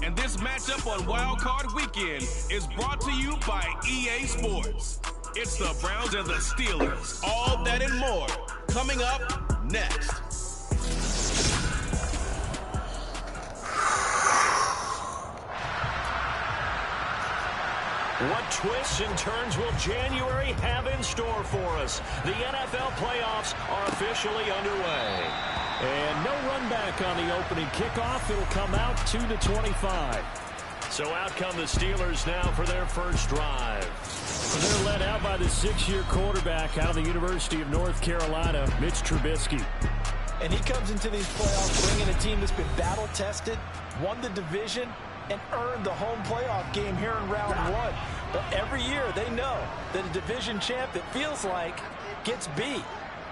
And this matchup on Wild Card Weekend is brought to you by EA Sports. It's the Browns and the Steelers. All that and more coming up next. What twists and turns will January have in store for us? The NFL playoffs are officially underway. And no run back on the opening kickoff. It'll come out 2-25. So out come the Steelers now for their first drive. They're led out by the 6-year quarterback out of the University of North Carolina, Mitch Trubisky. And he comes into these playoffs bringing a team that's been battle-tested, won the division, and earned the home playoff game here in round one. But every year they know that a division champ, it feels like, gets beat.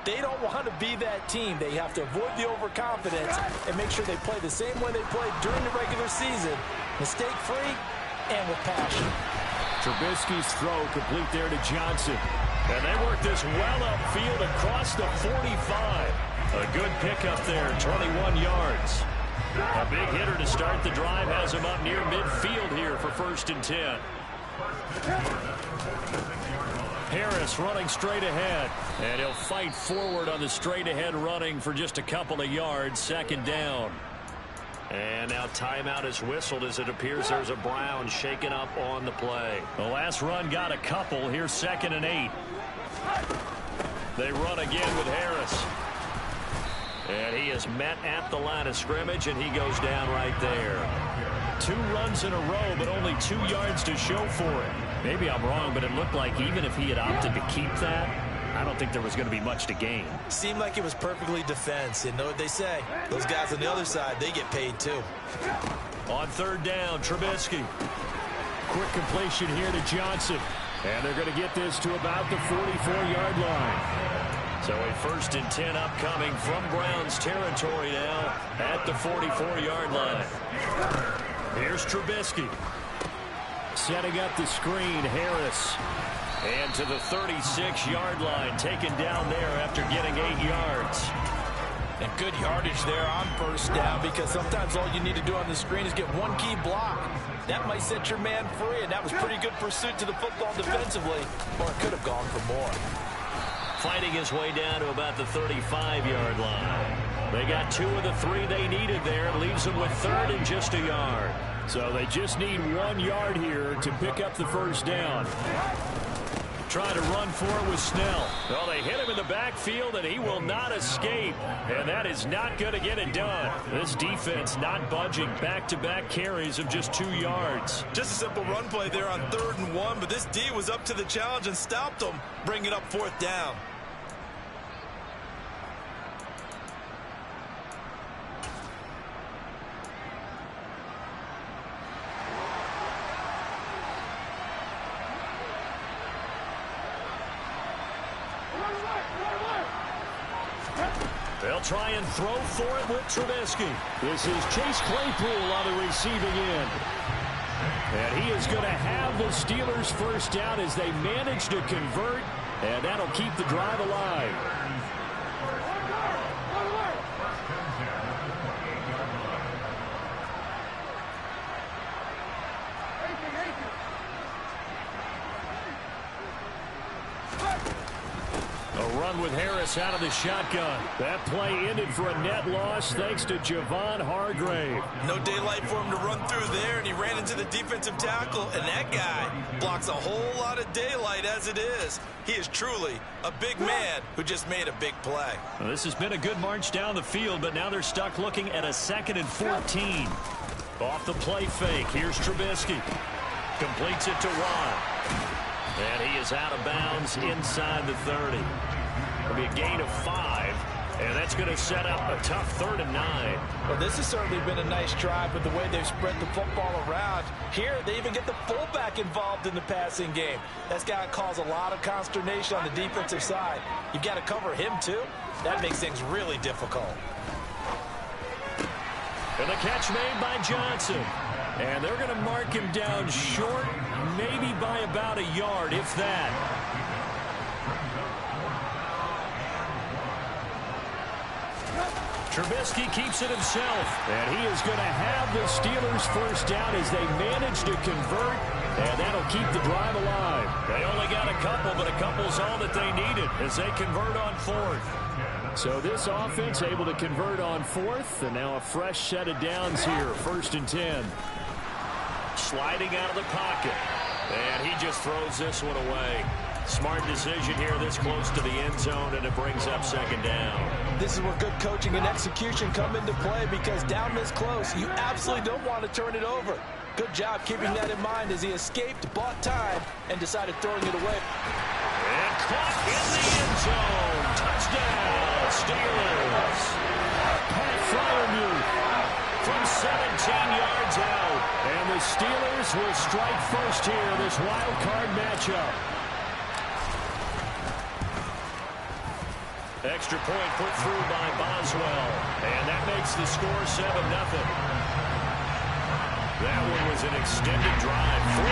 They don't want to be that team. They have to avoid the overconfidence and make sure they play the same way they played during the regular season, mistake-free and with passion. Trubisky's throw complete there to Johnson. And they work this well upfield across the 45. A good pickup there, 21 yards. A big hitter to start the drive has him up near midfield here for 1st and 10. Harris running straight ahead, and he'll fight forward on the straight-ahead running for just a couple of yards, 2nd down. And now timeout is whistled as it appears there's a Brown shaken up on the play. The last run got a couple. Here's 2nd and 8. They run again with Harris. And he is met at the line of scrimmage, and he goes down right there. 2 runs in a row, but only 2 yards to show for it. Maybe I'm wrong, but it looked like even if he had opted to keep that, I don't think there was going to be much to gain. Seemed like it was perfectly defense. And know what they say? Those guys on the other side, they get paid too. On 3rd down, Trubisky. Quick completion here to Johnson. And they're going to get this to about the 44-yard line. So a 1st and 10 upcoming from Browns territory now at the 44-yard line. Here's Trubisky. Setting up the screen, Harris. And to the 36-yard line, taken down there after getting 8 yards. And good yardage there on 1st down, because sometimes all you need to do on the screen is get one key block. That might set your man free, and that was pretty good pursuit to the football defensively, or it could have gone for more. Fighting his way down to about the 35-yard line. They got 2 of the 3 they needed there. Leaves them with 3rd and just a yard. So they just need 1 yard here to pick up the 1st down. Trying to run for it with Snell. Well, they hit him in the backfield, and he will not escape. And that is not going to get it done. This defense not budging. Back-to-back carries of just 2 yards. Just a simple run play there on 3rd and 1, but this D was up to the challenge and stopped them, bringing up 4th down. They'll try and throw for it with Trubisky. This is Chase Claypool on the receiving end. And he is going to have the Steelers' 1st down as they manage to convert, and that'll keep the drive alive. With Harris out of the shotgun. That play ended for a net loss thanks to Javon Hargrave. No daylight for him to run through there, and he ran into the defensive tackle, and that guy blocks a whole lot of daylight as it is. He is truly a big man who just made a big play. Well, this has been a good march down the field, but now they're stuck looking at a 2nd and 14. Off the play fake, here's Trubisky. Completes it to Watt. And he is out of bounds inside the 30. It'll be a gain of 5, and that's going to set up a tough 3rd and 9. Well, this has certainly been a nice drive with the way they've spread the football around. Here, they even get the fullback involved in the passing game. That's got to cause a lot of consternation on the defensive side. You've got to cover him, too. That makes things really difficult. And the catch made by Johnson. And they're going to mark him down short, maybe by about a yard, if that. Trubisky keeps it himself. And he is going to have the Steelers first down as they manage to convert. And that'll keep the drive alive. They only got a couple, but a couple's all that they needed as they convert on fourth. So this offense able to convert on fourth. And now a fresh set of downs here. 1st and 10. Sliding out of the pocket. And he just throws this one away. Smart decision here this close to the end zone, and it brings up 2nd down. This is where good coaching and execution come into play, because down this close, you absolutely don't want to turn it over. Good job keeping that in mind as he escaped, bought time, and decided throwing it away. And caught in the end zone. Touchdown, Steelers. Pat Freiermuth from 17 yards out. And the Steelers will strike first here, this wild card matchup. Extra point put through by Boswell. And that makes the score 7-0. That one was an extended drive. 14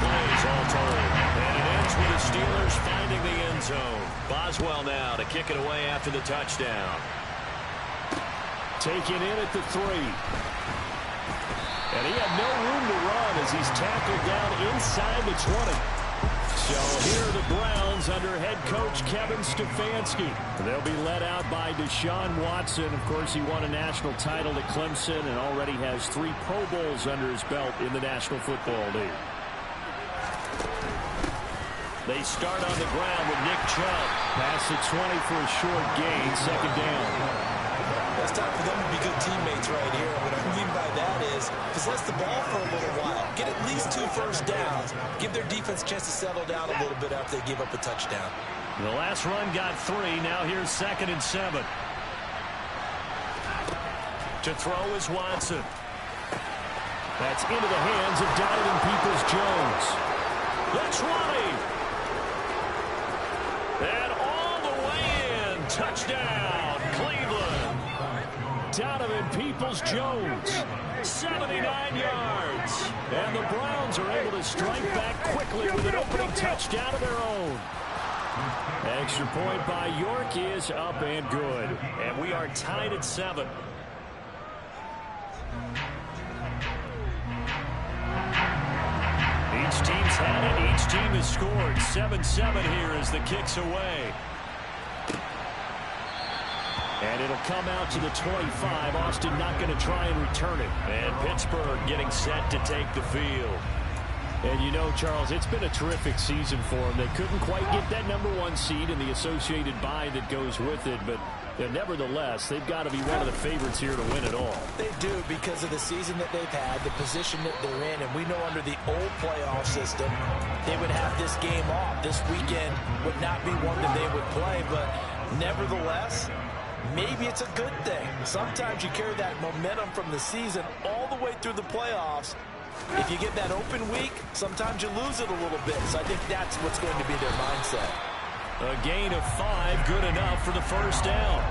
plays all told. And it ends with the Steelers finding the end zone. Boswell now to kick it away after the touchdown. Taken in at the 3. And he had no room to run as he's tackled down inside the 20. So here are the Browns under head coach Kevin Stefanski. They'll be led out by Deshaun Watson. Of course, he won a national title at Clemson and already has 3 Pro Bowls under his belt in the National Football League. They start on the ground with Nick Chubb. Past the 20 for a short gain, 2nd down. It's time for them to be good teammates right here. What I mean by that is possess the ball for a little while. Get at least 2 first downs. Give their defense a chance to settle down a little bit after they give up a touchdown. The last run got 3. Now here's 2nd and 7. To throw is Watson. That's into the hands of Donovan Peoples-Jones. That's running. And all the way in. Touchdown, Cleveland. Donovan Peoples-Jones, 79 yards. And the Browns are able to strike back quickly with an opening touchdown of their own. Extra point by York is up and good. And we are tied at 7. Each team's had it. Each team has scored. 7-7 here as the kick's away. And it'll come out to the 25. Austin not going to try and return it. And Pittsburgh getting set to take the field. And you know, Charles, it's been a terrific season for them. They couldn't quite get that #1 seed and the associated bye that goes with it. But nevertheless, they've got to be one of the favorites here to win it all. They do, because of the season that they've had, the position that they're in. And we know under the old playoff system, they would have this game off. This weekend would not be one that they would play. But nevertheless, maybe it's a good thing. Sometimes you carry that momentum from the season all the way through the playoffs. If you get that open week, sometimes you lose it a little bit. So I think that's what's going to be their mindset. A gain of 5, good enough for the first down.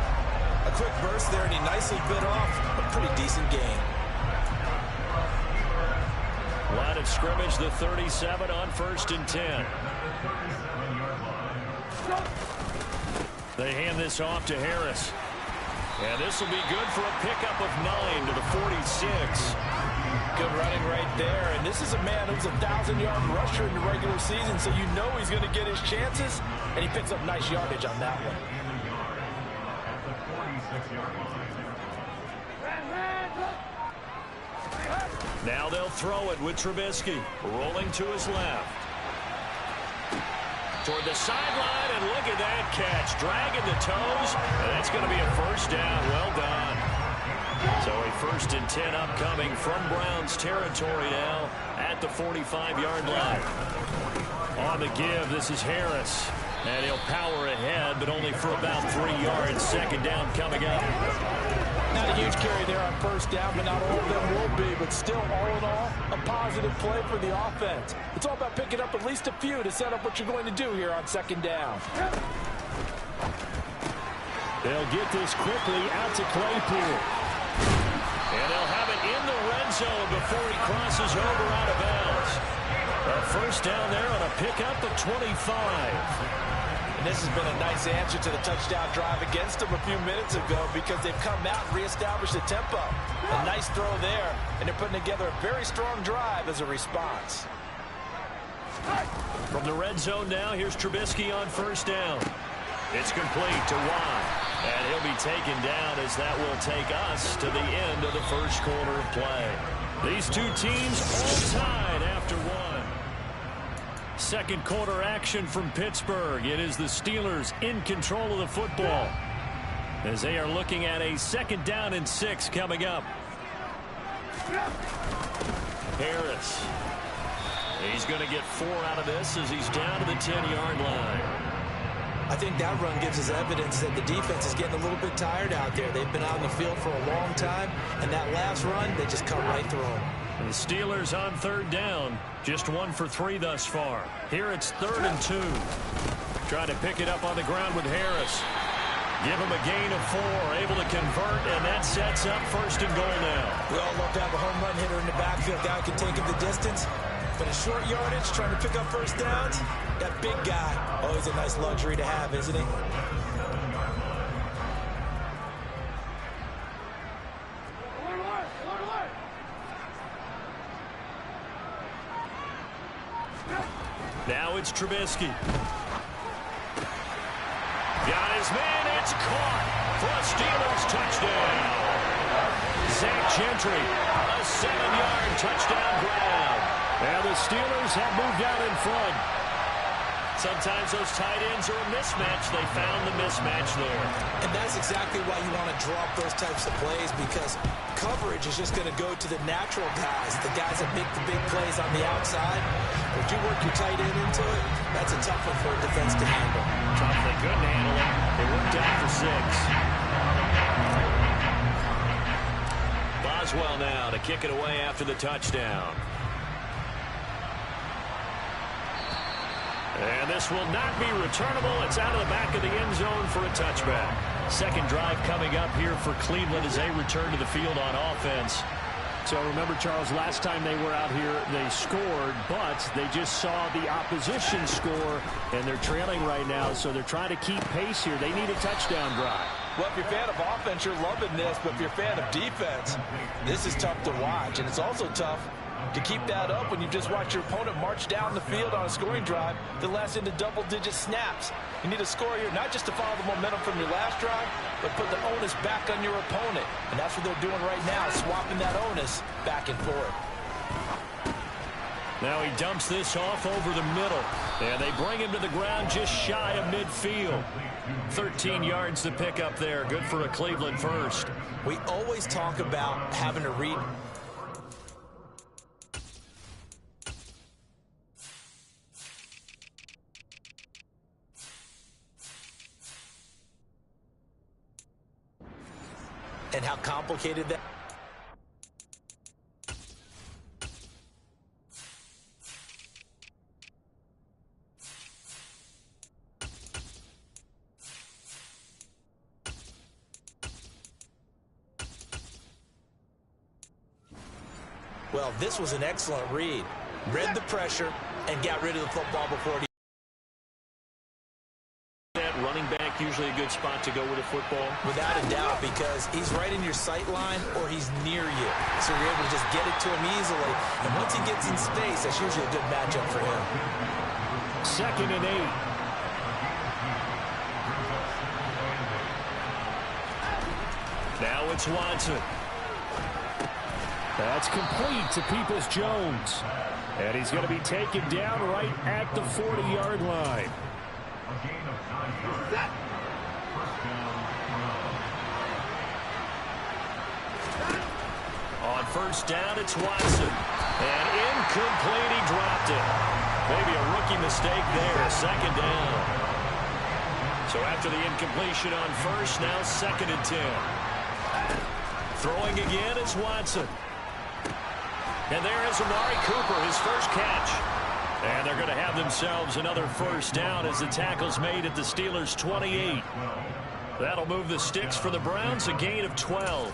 A quick burst there, and he nicely bit off a pretty decent gain. Line of scrimmage, the 37 on 1st and 10. They hand this off to Harris. And this will be good for a pickup of 9 to the 46. Good running right there. And this is a man who's a 1,000-yard rusher in the regular season, so you know he's going to get his chances. And he picks up nice yardage on that one. Now they'll throw it with Trubisky. Rolling to his left. Toward the sideline, and look at that catch. Dragging the toes, and that's going to be a first down. Well done. So a 1st and 10 upcoming from Browns territory now at the 45-yard line. On the give, this is Harris. And he'll power ahead, but only for about 3 yards. 2nd down coming up. Not a huge carry there on 1st down, but not all of them will be. But still, all in all, a positive play for the offense. It's all about picking up at least a few to set up what you're going to do here on 2nd down. They'll get this quickly out to Claypool. And they'll have it in the red zone before he crosses over out of bounds. A first down there on a pickup of 25. And this has been a nice answer to the touchdown drive against them a few minutes ago because they've come out and reestablished the tempo. A nice throw there, and they're putting together a very strong drive as a response. From the red zone now, here's Trubisky on first down. It's complete to Watt, and he'll be taken down as that will take us to the end of the first quarter of play. These two teams all tied after one. Second quarter action from Pittsburgh. It is the Steelers in control of the football as they are looking at a 2nd down and 6 coming up. Harris. He's going to get 4 out of this as he's down to the 10-yard line. I think that run gives us evidence that the defense is getting a little bit tired out there. They've been out on the field for a long time, and that last run, they just cut right through them. And the Steelers on 3rd down, just 1 for 3 thus far. Here it's 3rd and 2. Trying to pick it up on the ground with Harris. Give him a gain of 4, able to convert, and that sets up 1st and goal now. We all love to have a home run hitter in the backfield. Guy can take him the distance. But in short yardage, trying to pick up 1st downs, that big guy, always a nice luxury to have, isn't he? Now it's Trubisky. Got his man, it's caught for a Steelers touchdown. Zach Gentry, a 7-yard touchdown grab. And the Steelers have moved out in front. Sometimes those tight ends are a mismatch. They found the mismatch there. And that's exactly why you want to drop those types of plays, because coverage is just going to go to the natural guys, the guys that make the big plays on the outside. If you work your tight end into it, that's a tough one for a defense to handle. Tough, they couldn't handle it. It worked out for 6. Boswell now to kick it away after the touchdown. And this will not be returnable. It's out of the back of the end zone for a touchback. Second drive coming up here for Cleveland as they return to the field on offense. So remember, Charles, last time they were out here, they scored, but they just saw the opposition score, and they're trailing right now, so they're trying to keep pace here. They need a touchdown drive. Well, if you're a fan of offense, you're loving this, but if you're a fan of defense, this is tough to watch, and it's also tough to keep that up when you just watch your opponent march down the field on a scoring drive that lasts into double-digit snaps. You need a score here, not just to follow the momentum from your last drive, but put the onus back on your opponent. And that's what they're doing right now, swapping that onus back and forth. Now he dumps this off over the middle, and they bring him to the ground just shy of midfield. 13 yards to pick up there. Good for a Cleveland first. We always talk about having to read and how complicated that. Well, this was an excellent read. Read the pressure and got rid of the football before it. Running back usually a good spot to go with a football? Without a doubt, because he's right in your sight line or he's near you. So you're able to just get it to him easily. And once he gets in space, that's usually a good matchup for him. 2nd and 8. Now it's Watson. That's complete to Peoples-Jones. And he's going to be taken down right at the 40-yard line. On first down, it's Watson. And incomplete, he dropped it. Maybe a rookie mistake there, 2nd down. So after the incompletion on first, now 2nd and 10. Throwing again is Watson. And there is Amari Cooper, his first catch. And they're going to have themselves another first down as the tackle's made at the Steelers' 28. That'll move the sticks for the Browns, a gain of 12.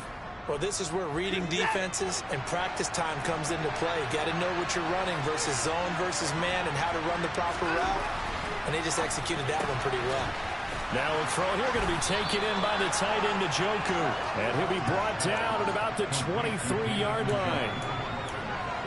Well, this is where reading defenses and practice time comes into play. Got to know what you're running versus zone versus man and how to run the proper route. and they just executed that one pretty well. Now a throw here going to be taken in by the tight end, Njoku. And he'll be brought down at about the 23-yard line.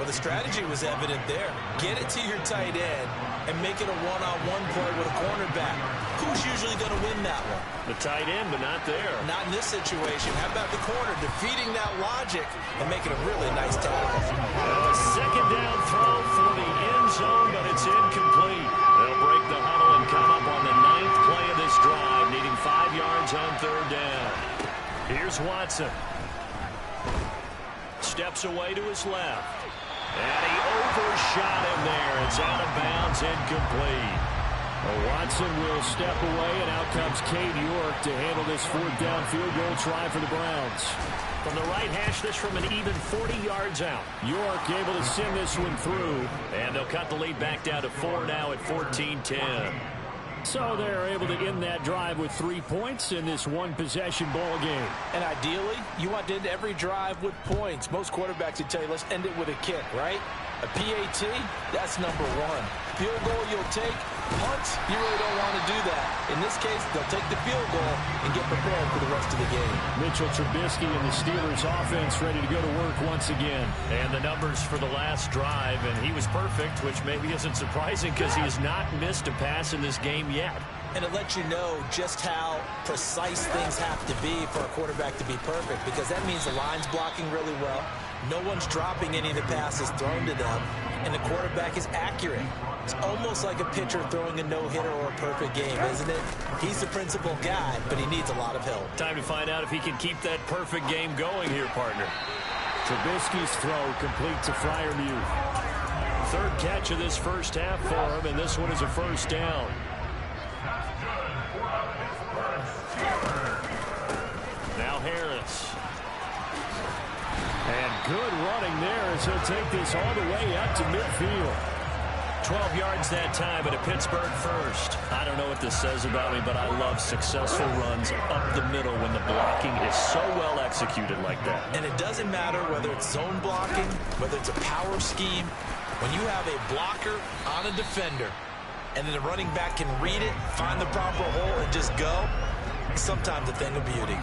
Well, the strategy was evident there. Get it to your tight end and make it a one-on-one play with a cornerback. Who's usually going to win that one? The tight end, but not there. Not in this situation. How about the corner defeating that logic and making a really nice tackle? A second down throw for the end zone, but it's incomplete. They'll break the huddle and come up on the 9th play of this drive, needing 5 yards on 3rd down. Here's Watson. Steps away to his left. And he overshot him there. It's out of bounds, incomplete. Well, Watson will step away, and out comes Cade York to handle this 4th down field goal try for the Browns. From the right hash, this from an even 40 yards out. York able to send this one through. And they'll cut the lead back down to 4 now at 14-10. So they're able to end that drive with 3 points in this one-possession ball game. And ideally, you want to end every drive with points. Most quarterbacks would tell you, let's end it with a kick, right? A PAT, that's number 1. Field goal you'll take. Punts, you really don't want to do that. In this case, they'll take the field goal and get prepared for the rest of the game. Mitchell Trubisky and the Steelers offense ready to go to work once again. And the numbers for the last drive, and he was perfect, which maybe isn't surprising because he has not missed a pass in this game yet. And it lets you know just how precise things have to be for a quarterback to be perfect, because that means the line's blocking really well, no one's dropping any of the passes thrown to them, and the quarterback is accurate. It's almost like a pitcher throwing a no-hitter or a perfect game, isn't it? He's the principal guy, but he needs a lot of help. Time to find out if he can keep that perfect game going here, partner. Trubisky's throw complete to Freiermuth. 3rd catch of this first half for him, and this one is a 1st down. Now Harris. And good running there as he'll take this all the way up to midfield. 12 yards that time, but a Pittsburgh first. I don't know what this says about me, but I love successful runs up the middle when the blocking is so well executed like that. And it doesn't matter whether it's zone blocking, whether it's a power scheme. When you have a blocker on a defender, and then the running back can read it, find the proper hole, and just go, it's sometimes a thing of beauty.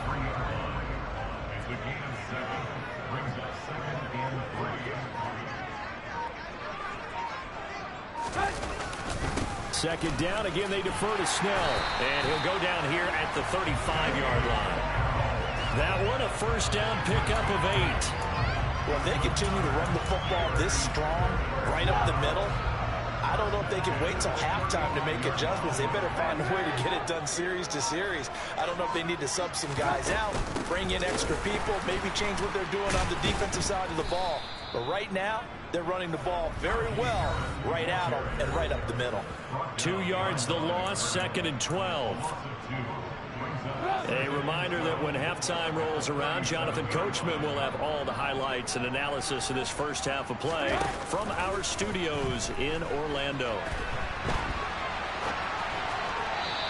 Second down. Again, they defer to Snell. And he'll go down here at the 35-yard line. That one, a 1st down pickup of 8. Well, if they continue to run the football this strong, right up the middle, I don't know if they can wait till halftime to make adjustments. They better find a way to get it done series to series. I don't know if they need to sub some guys out, bring in extra people, maybe change what they're doing on the defensive side of the ball. But right now, they're running the ball very well right at them and right up the middle. 2 yards the loss, 2nd and 12. A reminder that when halftime rolls around, Jonathan Coachman will have all the highlights and analysis of this first half of play from our studios in Orlando.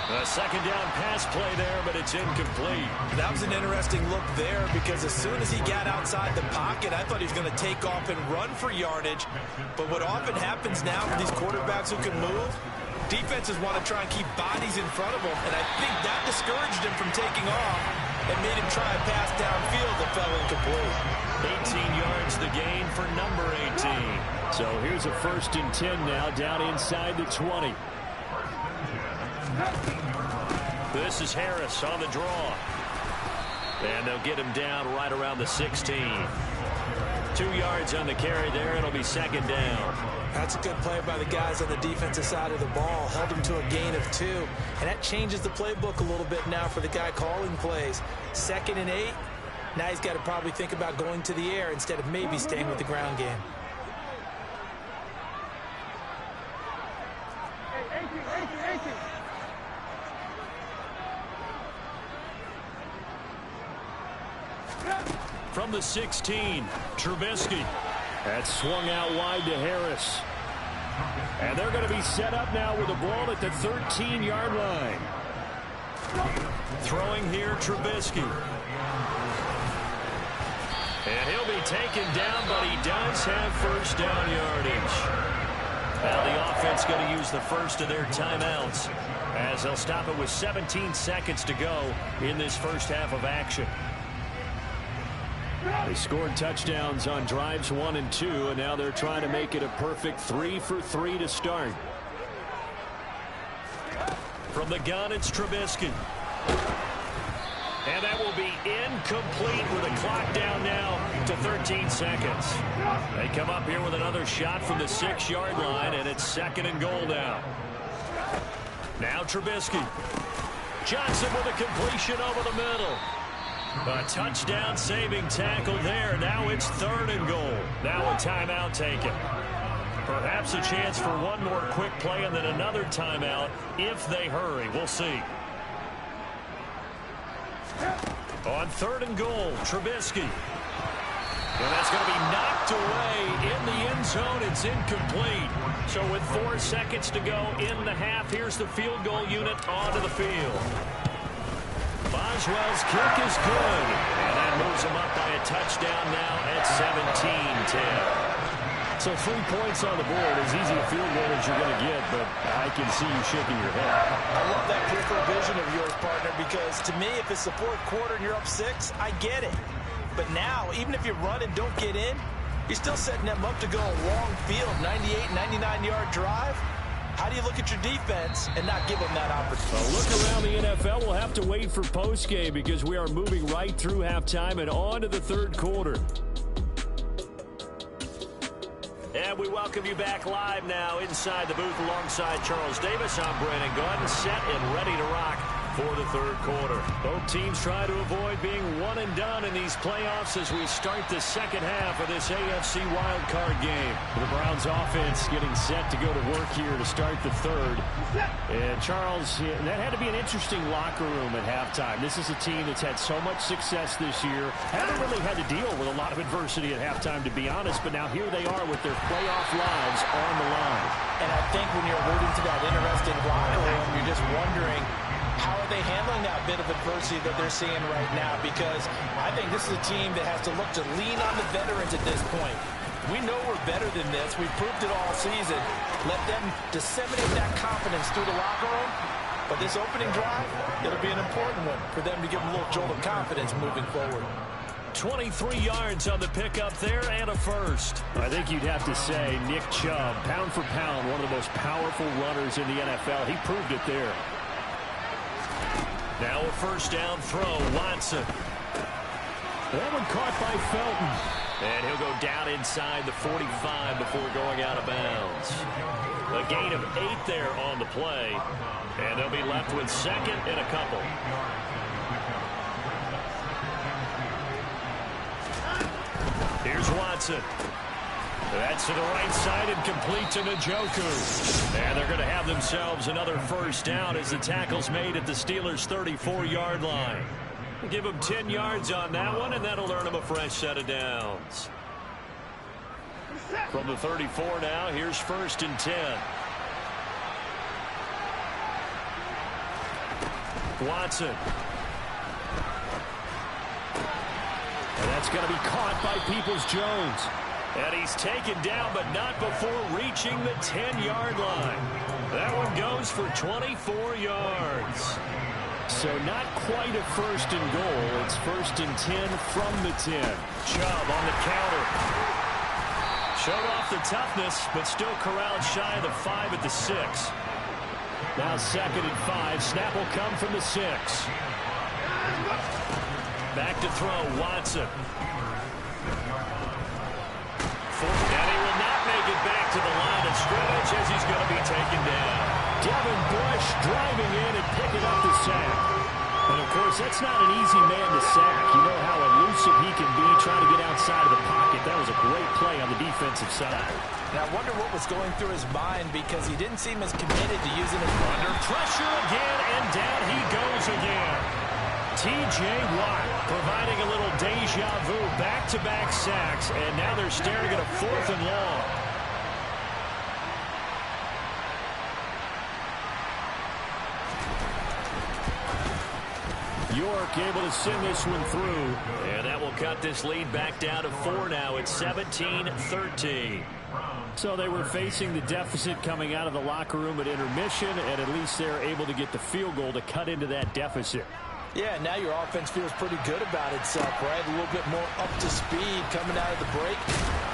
A 2nd down pass play there, but it's incomplete. That was an interesting look there, because as soon as he got outside the pocket, I thought he was going to take off and run for yardage. But what often happens now for these quarterbacks who can move, defenses want to try and keep bodies in front of them, and I think that discouraged him from taking off and made him try a pass downfield that fell incomplete. 18 yards the gain for number 18. So here's a 1st and 10 now, down inside the 20. This is Harris on the draw. And they'll get him down right around the 16. 2 yards on the carry there. It'll be 2nd down. That's a good play by the guys on the defensive side of the ball. Held him to a gain of 2. And that changes the playbook a little bit now for the guy calling plays. 2nd and 8. Now he's got to probably think about going to the air instead of maybe staying with the ground game. From the 16, Trubisky. That's swung out wide to Harris. And they're going to be set up now with the ball at the 13-yard line. Throwing here, Trubisky. And he'll be taken down, but he does have 1st down yardage. Now the offense going to use the first of their timeouts as they'll stop it with 17 seconds to go in this first half of action. They scored touchdowns on drives 1 and 2, and now they're trying to make it a perfect 3 for 3 to start. From the gun, it's Trubisky. And that will be incomplete with the clock down now to 13 seconds. They come up here with another shot from the 6-yard line, and it's 2nd and goal now. Now Trubisky. Johnson with a completion over the middle. A touchdown saving tackle there. Now it's 3rd and goal. Now a timeout taken. Perhaps a chance for one more quick play and then another timeout if they hurry. We'll see. On 3rd and goal, Trubisky. And that's going to be knocked away in the end zone. It's incomplete. So with 4 seconds to go in the half, here's the field goal unit onto the field. Boswell's kick is good. And that moves him up by a touchdown now at 17-10. So 3 points on the board, as easy a field goal as you're going to get, but I can see you shaking your head. I love that peripheral vision of yours, partner, because to me, if it's the 4th quarter and you're up 6, I get it. But now, even if you run and don't get in, you're still setting them up to go a long field, 98, 99-yard drive. How do you look at your defense and not give them that opportunity? A look around the NFL. We'll have to wait for postgame because we are moving right through halftime and on to the 3rd quarter. And we welcome you back live now inside the booth alongside Charles Davis. I'm Brandon Gaudin, set and ready to rock for the 3rd quarter. Both teams try to avoid being one and done in these playoffs as we start the 2nd half of this AFC wildcard game. The Browns offense getting set to go to work here to start the 3rd. And Charles, that had to be an interesting locker room at halftime. This is a team that's had so much success this year. Haven't really had to deal with a lot of adversity at halftime, to be honest, but now here they are with their playoff lives on the line. And I think when you're alluding to that interesting locker room, you're just wondering, how are they handling that bit of adversity that they're seeing right now? Because I think this is a team that has to look to lean on the veterans at this point. We know we're better than this. We've proved it all season. Let them disseminate that confidence through the locker room. But this opening drive, it'll be an important one for them to give them a little jolt of confidence moving forward. 23 yards on the pickup there and a first. I think you'd have to say Nick Chubb, pound for pound, one of the most powerful runners in the NFL. He proved it there. Now a first down throw, Watson. That one caught by Felton. And he'll go down inside the 45 before going out of bounds. A gain of 8 there on the play. And they'll be left with 2nd and a couple. Here's Watson. That's to the right side and complete to Njoku. And they're going to have themselves another first down as the tackle's made at the Steelers' 34-yard line. Give them 10 yards on that one, and that'll earn them a fresh set of downs. From the 34 now, here's 1st and 10. Watson. And that's going to be caught by Peoples-Jones. And he's taken down, but not before reaching the 10-yard line. That one goes for 24 yards. So not quite a 1st and goal. It's 1st and 10 from the 10. Chubb on the counter. Showed off the toughness, but still corralled shy of the 5 at the 6. Now 2nd and 5. Snap will come from the 6. Back to throw, Watson. And he will not make it back to the line of scrimmage as he's going to be taken down. Devin Bush driving in and picking up the sack. And, of course, that's not an easy man to sack. You know how elusive he can be trying to get outside of the pocket. That was a great play on the defensive side. And I wonder what was going through his mind because he didn't seem as committed to using his under pressure again, and down he goes again. T.J. Watt providing a little deja vu, back-to-back sacks, and now they're staring at a 4th and long. York able to send this one through. And that will cut this lead back down to 4 now. It's 17-13. So they were facing the deficit coming out of the locker room at intermission, and at least they're able to get the field goal to cut into that deficit. Yeah, now your offense feels pretty good about itself, right? A little bit more up to speed coming out of the break.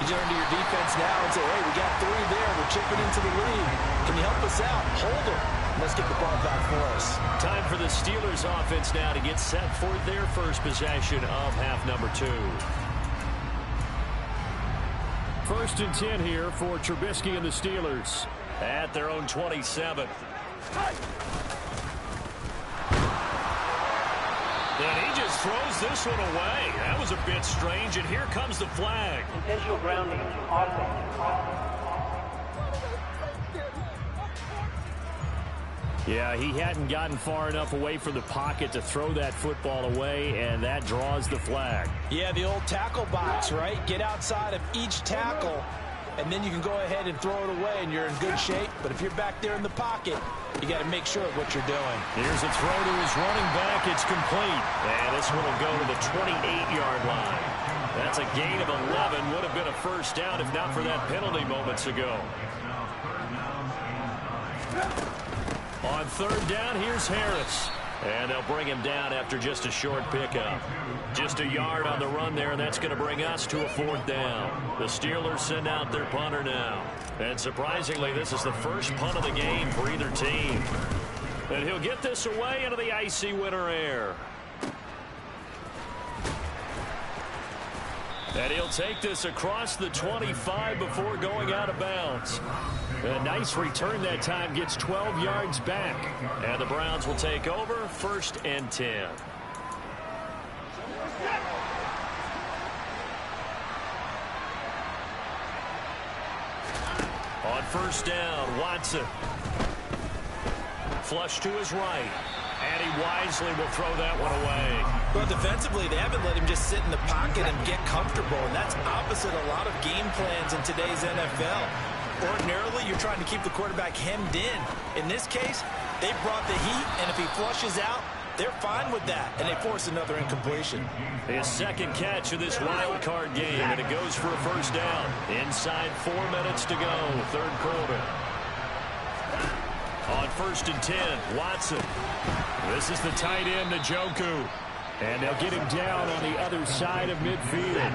You turn to your defense now and say, hey, we got 3 there. We're chipping into the lead. Can you help us out? Hold them. Let's get the ball back for us. Time for the Steelers offense now to get set for their first possession of half number 2. First and 10 here for Trubisky and the Steelers. At their own 27. And he just throws this one away. That was a bit strange, and here comes the flag. Intentional grounding to offense. Yeah, he hadn't gotten far enough away from the pocket to throw that football away, and that draws the flag. Yeah, the old tackle box, right? Get outside of each tackle, and then you can go ahead and throw it away, and you're in good shape. But if you're back there in the pocket, you got to make sure of what you're doing. Here's a throw to his running back. It's complete. And this one will go to the 28-yard line. That's a gain of 11. Would have been a first down if not for that penalty moments ago. On third down, here's Harris. And they'll bring him down after just a short pickup. Just a yard on the run there, and that's going to bring us to a 4th down. The Steelers send out their punter now. And surprisingly, this is the first punt of the game for either team. And he'll get this away into the icy winter air. And he'll take this across the 25 before going out of bounds. A nice return that time, gets 12 yards back. And the Browns will take over, 1st and 10. On first down, Watson. Flush to his right. And he wisely will throw that one away. Well, defensively, they haven't let him just sit in the pocket and get comfortable, and that's opposite a lot of game plans in today's NFL. Ordinarily, you're trying to keep the quarterback hemmed in. In this case, they brought the heat, and if he flushes out, they're fine with that, and they force another incompletion. His second catch of this wild card game, and it goes for a first down. Inside 4 minutes to go, 3rd quarter. On 1st and 10, Watson. This is the tight end, Njoku. And they'll get him down on the other side of midfield.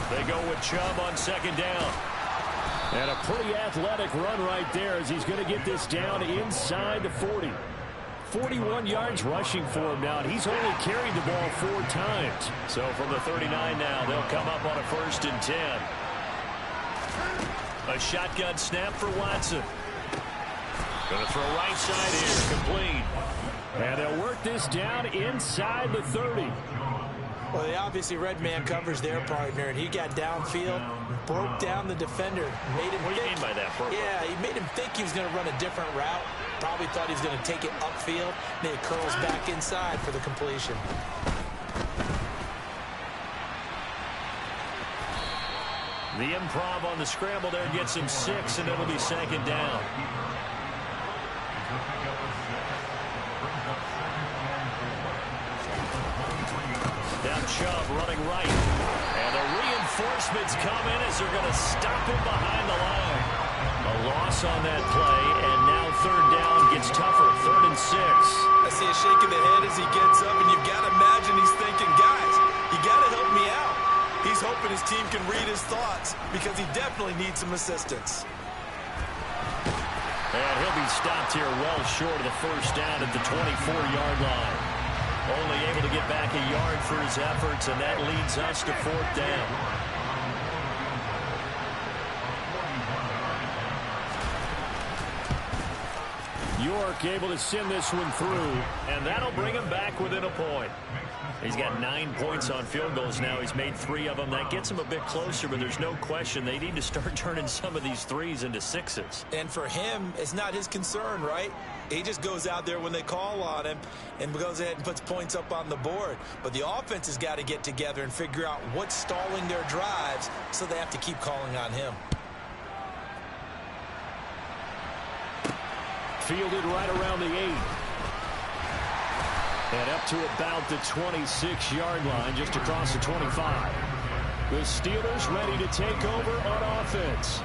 They go with Chubb on 2nd down. And a pretty athletic run right there as he's going to get this down inside the 40. 41 yards rushing for him now, and he's only carried the ball 4 times. So from the 39 now, they'll come up on a 1st and 10. A shotgun snap for Watson. Going to throw right side here, complete. And they'll work this down inside the 30. Well, they obviously read man coverage their partner, and he got downfield, broke down the defender, made him What do you mean by that, Burke? Yeah, he made him think he was going to run a different route. Probably thought he was going to take it upfield. Then it curls back inside for the completion. The improv on the scramble there gets him 6, and it'll be 2nd down. Now Chubb running right. And the reinforcements come in as they're going to stop him behind the line. A loss on that play, and now 3rd down gets tougher, 3rd and 6. I see a shake of the head as he gets up, and you've got to imagine he's thinking, guys, you got to help me out. He's hoping his team can read his thoughts because he definitely needs some assistance. And he'll be stopped here well short of the first down at the 24-yard line. Only able to get back a yard for his efforts, and that leads us to 4th down. York able to send this one through. And that'll bring him back within a point. He's got 9 points on field goals now. He's made 3 of them. That gets him a bit closer, but there's no question they need to start turning some of these 3s into 6s. And for him, it's not his concern, right? He just goes out there when they call on him and goes ahead and puts points up on the board. But the offense has got to get together and figure out what's stalling their drives, so they have to keep calling on him. Fielded right around the 8. And up to about the 26-yard line, just across the 25. The Steelers ready to take over on offense.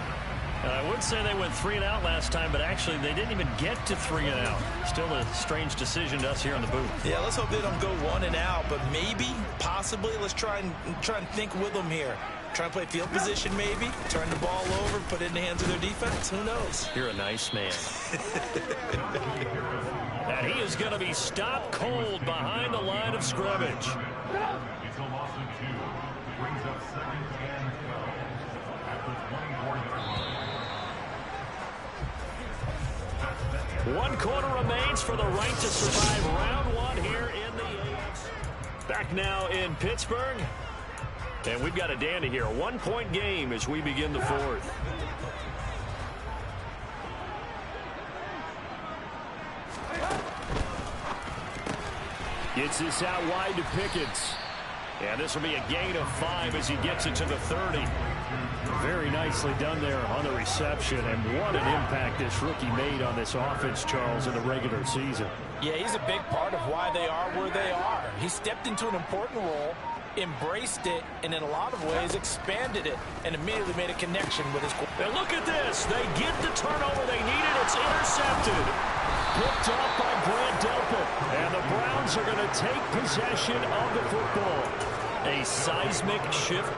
I would say they went 3 and out last time, but actually they didn't even get to 3 and out. Still a strange decision to us here in the booth. Yeah, let's hope they don't go 1 and out, but maybe, possibly, let's try and think with them here. Try and play field position maybe, turn the ball over, put it in the hands of their defense. Who knows? You're a nice man. And he is going to be stopped cold behind the line of scrimmage. One quarter remains for the right to survive round 1 here in the AFC. Back now in Pittsburgh. And we've got a dandy here. A 1-point game as we begin the 4th. Gets this out wide to Pickens. And this will be a gain of 5 as he gets it to the 30. Very nicely done there on the reception. And what an impact this rookie made on this offense, Charles, in the regular season. Yeah, he's a big part of why they are where they are. He stepped into an important role, embraced it, and in a lot of ways expanded it, and immediately made a connection with his quarterback. And look at this. They get the turnover they needed. It's intercepted. Picked up by Brant Delpit. And the Browns are going to take possession of the football. A seismic shift.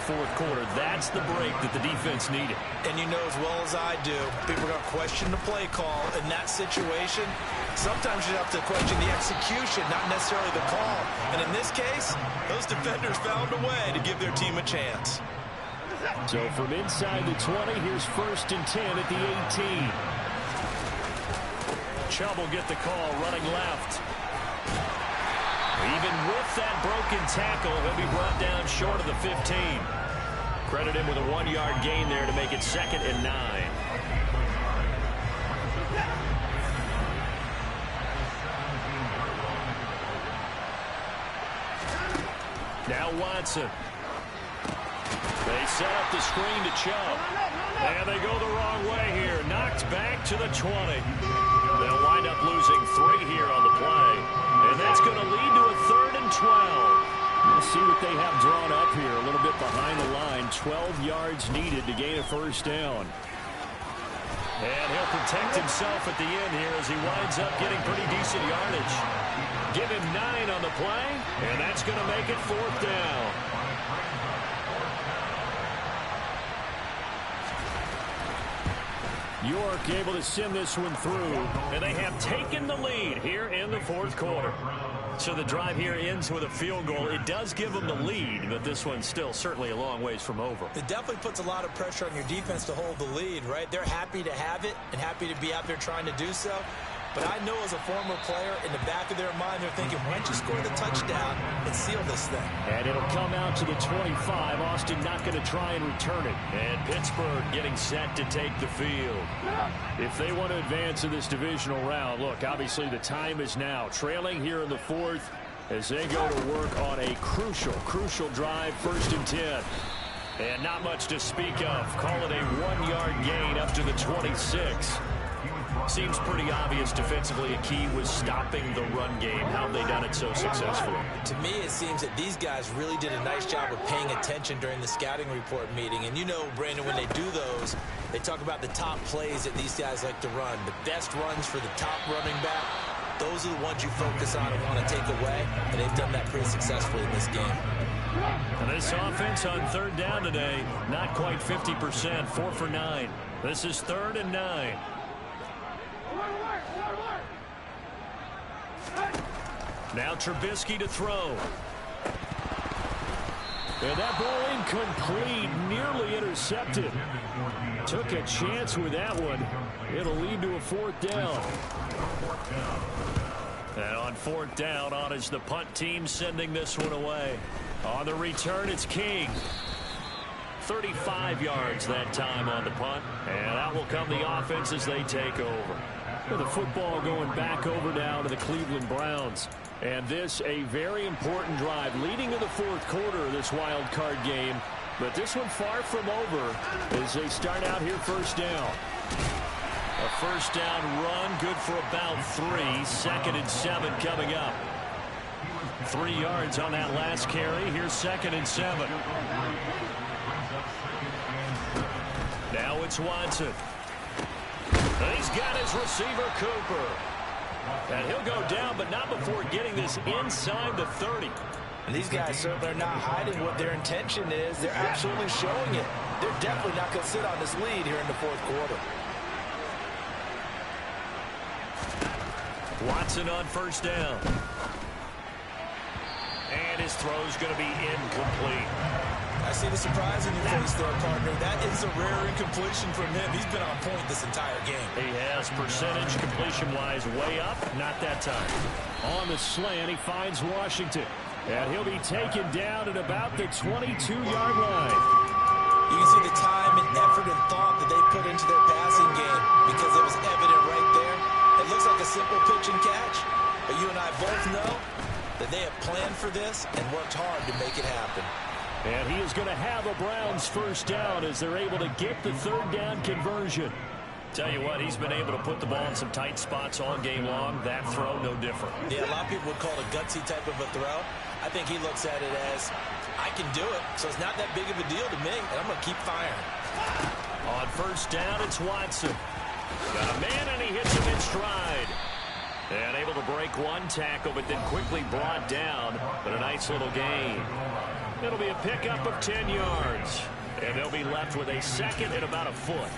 Fourth quarter, that's the break that the defense needed. And you know as well as I do, people are going to question the play call. In that situation, sometimes you have to question the execution, not necessarily the call. And in this case, those defenders found a way to give their team a chance. So from inside the 20, here's 1st and 10 at the 18. Chubb will get the call running left. Even with that broken tackle, he'll be brought down short of the 15. Credit him with a 1-yard gain there to make it 2nd and 9. Now Watson. They set up the screen to Chubb. And they go the wrong way here. Knocked back to the 20. They'll wind up losing 3 here on the play. And that's going to lead to a 3rd and 12. Let's see what they have drawn up here. A little bit behind the line. 12 yards needed to gain a 1st down. And he'll protect himself at the end here as he winds up getting pretty decent yardage. Give him 9 on the play, and that's going to make it 4th down. York able to send this one through. And they have taken the lead here in the 4th quarter. So the drive here ends with a field goal. It does give them the lead, but this one's still certainly a long ways from over. It definitely puts a lot of pressure on your defense to hold the lead, right? They're happy to have it and happy to be out there trying to do so. But I know as a former player, in the back of their mind, they're thinking, why don't you score the touchdown and seal this thing? And it'll come out to the 25. Austin not going to try and return it. And Pittsburgh getting set to take the field. If they want to advance in this divisional round, look, obviously the time is now. Trailing here in the 4th as they go to work on a crucial drive, 1st and 10. And not much to speak of. Call it a 1-yard gain up to the 26. Seems pretty obvious defensively a key was stopping the run game. How have they done it so successfully? To me, it seems that these guys really did a nice job of paying attention during the scouting report meeting. And you know, Brandon, when they do those, they talk about the top plays that these guys like to run. The best runs for the top running back, those are the ones you focus on and want to take away. And they've done that pretty successfully in this game. And this offense on 3rd down today, not quite 50%, 4 for 9. This is 3rd and 9. Now Trubisky to throw. And that ball incomplete, nearly intercepted. Took a chance with that one. It'll lead to a 4th down. And on 4th down, on is the punt team sending this one away. On the return, it's King. 35 yards that time on the punt. And out will come the offense as they take over. With the football going back over now to the Cleveland Browns. And this a very important drive leading to the fourth quarter of this wild card game. But this one far from over as they start out here first down. A first down run, good for about 3. 2nd and 7 coming up. 3 yards on that last carry. Here's 2nd and 7. Now it's Watson. And he's got his receiver, Cooper. And he'll go down, but not before getting this inside the 30. And these guys certainly are not hiding what their intention is. They're absolutely showing it. They're definitely not going to sit on this lead here in the fourth quarter. Watson on first down. And his throw's going to be incomplete. I see the surprise in your face there, partner. That is a rare incompletion from him. He's been on point this entire game. He has percentage completion-wise way up. Not that time. On the slant, he finds Washington. And he'll be taken down at about the 22-yard line. You can see the time and effort and thought that they put into their passing game because it was evident right there. It looks like a simple pitch and catch, but you and I both know that they have planned for this and worked hard to make it happen. And he is going to have a Browns first down as they're able to get the 3rd down conversion. Tell you what, he's been able to put the ball in some tight spots all game long. That throw, no different. Yeah, a lot of people would call it a gutsy type of a throw. I think he looks at it as, I can do it, so it's not that big of a deal to me, and I'm going to keep firing. On first down, it's Watson. Got a man, and he hits him in stride. And able to break one tackle, but then quickly brought down. But a nice little gain. It'll be a pickup of 10 yards. And they'll be left with a 2nd and about a foot.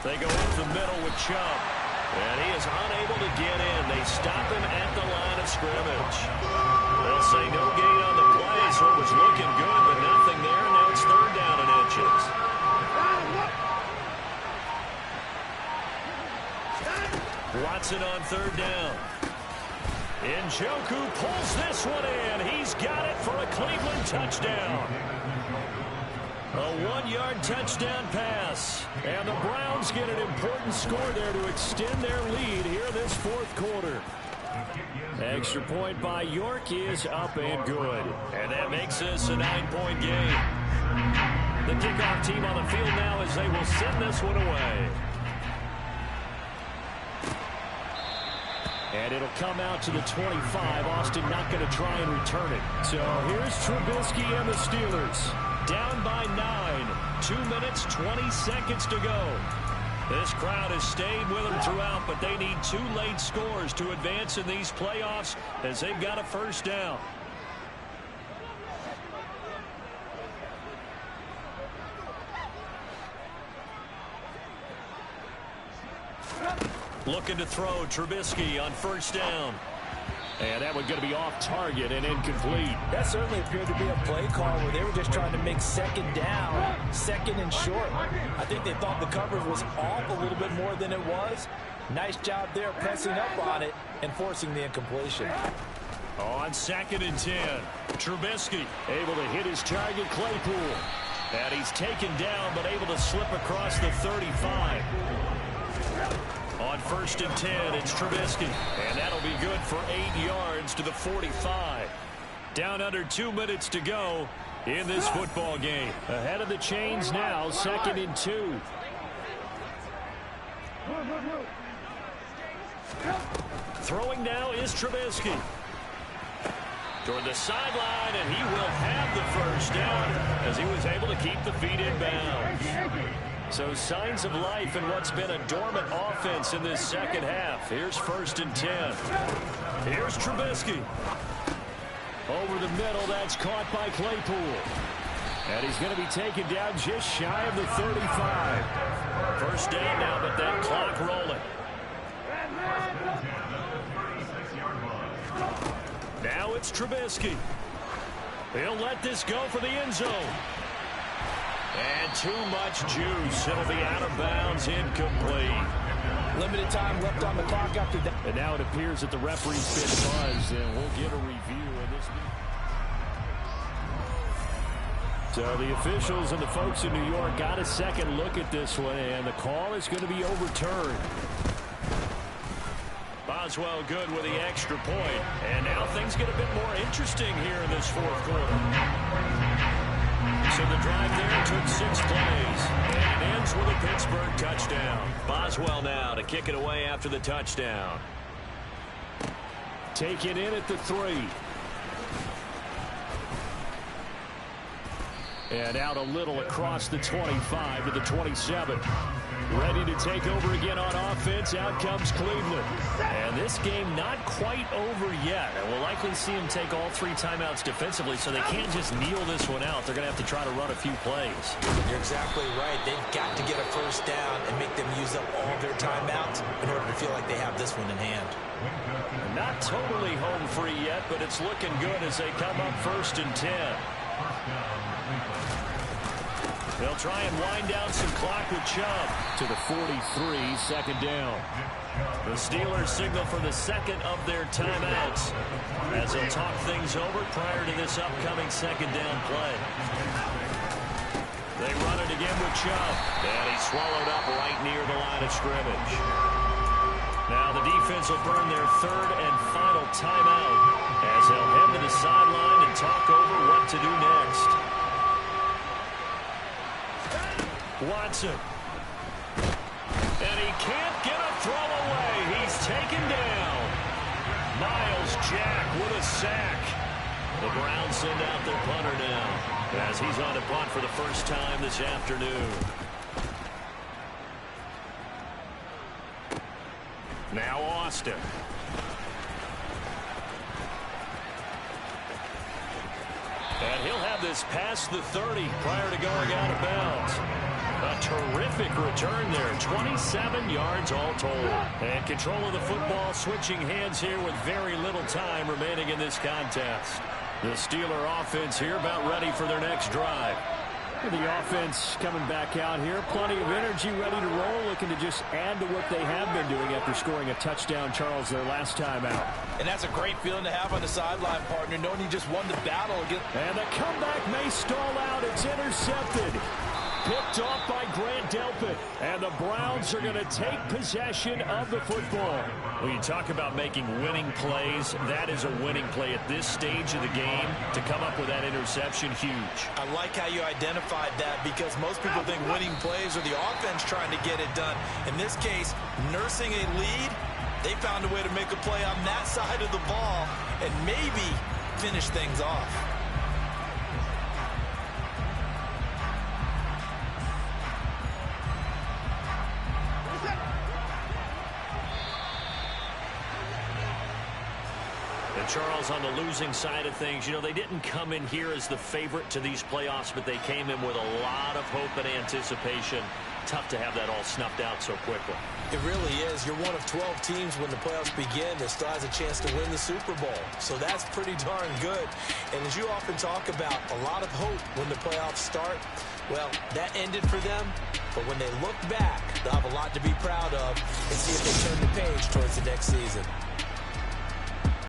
They go up the middle with Chubb. And he is unable to get in. They stop him at the line of scrimmage. They'll say no gain on the play, so it was looking good, but nothing there. Now it's 3rd down and inches. Watson on 3rd down. Njoku pulls this one in. He's got it for a Cleveland touchdown. A 1-yard touchdown pass. And the Browns get an important score there to extend their lead here in this fourth quarter. Extra point by York is up and good. And that makes this a 9-point game. The kickoff team on the field now as they will send this one away. And it'll come out to the 25. Austin not going to try and return it. So here's Trubisky and the Steelers. Down by 9. 2 minutes, 20 seconds to go. This crowd has stayed with them throughout, but they need 2 late scores to advance in these playoffs as they've got a first down. Looking to throw, Trubisky on first down. And that one going to be off target and incomplete. That certainly appeared to be a play call where they were just trying to make 2nd down, 2nd and short. I think they thought the coverage was off a little bit more than it was. Nice job there pressing up on it and forcing the incompletion. On 2nd and 10, Trubisky able to hit his target, Claypool. And he's taken down but able to slip across the 35. On 1st and 10, it's Trubisky. And that'll be good for 8 yards to the 45. Down under 2 minutes to go in this football game. Ahead of the chains now, 2nd and 2. Throwing now is Trubisky. Toward the sideline, and he will have the first down as he was able to keep the feet in bounds. So signs of life in what's been a dormant offense in this second half. Here's 1st and 10. Here's Trubisky. Over the middle, that's caught by Claypool. And he's going to be taken down just shy of the 35. First down now, but that clock rolling. Now it's Trubisky. He'll let this go for the end zone. And too much juice. It'll be out of bounds, incomplete. Limited time left on the clock after that. And now it appears that the referee's been buzzed, and we'll get a review of this. So the officials and the folks in New York got a second look at this one, and the call is going to be overturned. Boswell good with the extra point. And now things get a bit more interesting here in this fourth quarter. So the drive there took 6 plays. And it ends with a Pittsburgh touchdown. Boswell now to kick it away after the touchdown. Take it in at the 3. And out a little across the 25 to the 27. Ready to take over again on offense. Out comes Cleveland. And this game not quite over yet. And we'll likely see them take all 3 timeouts defensively, so they can't just kneel this one out. They're going to have to try to run a few plays. You're exactly right. They've got to get a first down and make them use up all their timeouts in order to feel like they have this one in hand. Not totally home free yet, but it's looking good as they come up 1st and 10. They'll try and wind down some clock with Chubb. To the 43, second down. The Steelers signal for the second of their timeouts as they'll talk things over prior to this upcoming second down play. They run it again with Chubb. And he's swallowed up right near the line of scrimmage. Now the defense will burn their 3rd and final timeout as they'll head to the sideline and talk over what to do next. Watson. And he can't get a throw away. He's taken down. Miles Jack with a sack. The Browns send out their punter now as he's on to punt for the first time this afternoon. Now Austin. And he'll have this past the 30 prior to going out of bounds. A terrific return there. 27 yards all told. And control of the football switching hands here with very little time remaining in this contest. The Steeler offense here about ready for their next drive. The offense coming back out here. Plenty of energy, ready to roll, looking to just add to what they have been doing after scoring a touchdown, Charles, their last time out. And that's a great feeling to have on the sideline, partner, knowing you just won the battle against. And the comeback may stall out. It's intercepted. Picked off by Grant Delpit. And the Browns are going to take possession of the football. When you talk about making winning plays, that is a winning play at this stage of the game. To come up with that interception, huge. I like how you identified that because most people think winning plays are the offense trying to get it done. In this case, nursing a lead, they found a way to make a play on that side of the ball and maybe finish things off. And Charles, on the losing side of things, you know, they didn't come in here as the favorite to these playoffs, but they came in with a lot of hope and anticipation. Tough to have that all snuffed out so quickly. It really is. You're one of 12 teams when the playoffs begin that still has a chance to win the Super Bowl. So that's pretty darn good. And as you often talk about, a lot of hope when the playoffs start. Well, that ended for them. But when they look back, they'll have a lot to be proud of and see if they turn the page towards the next season.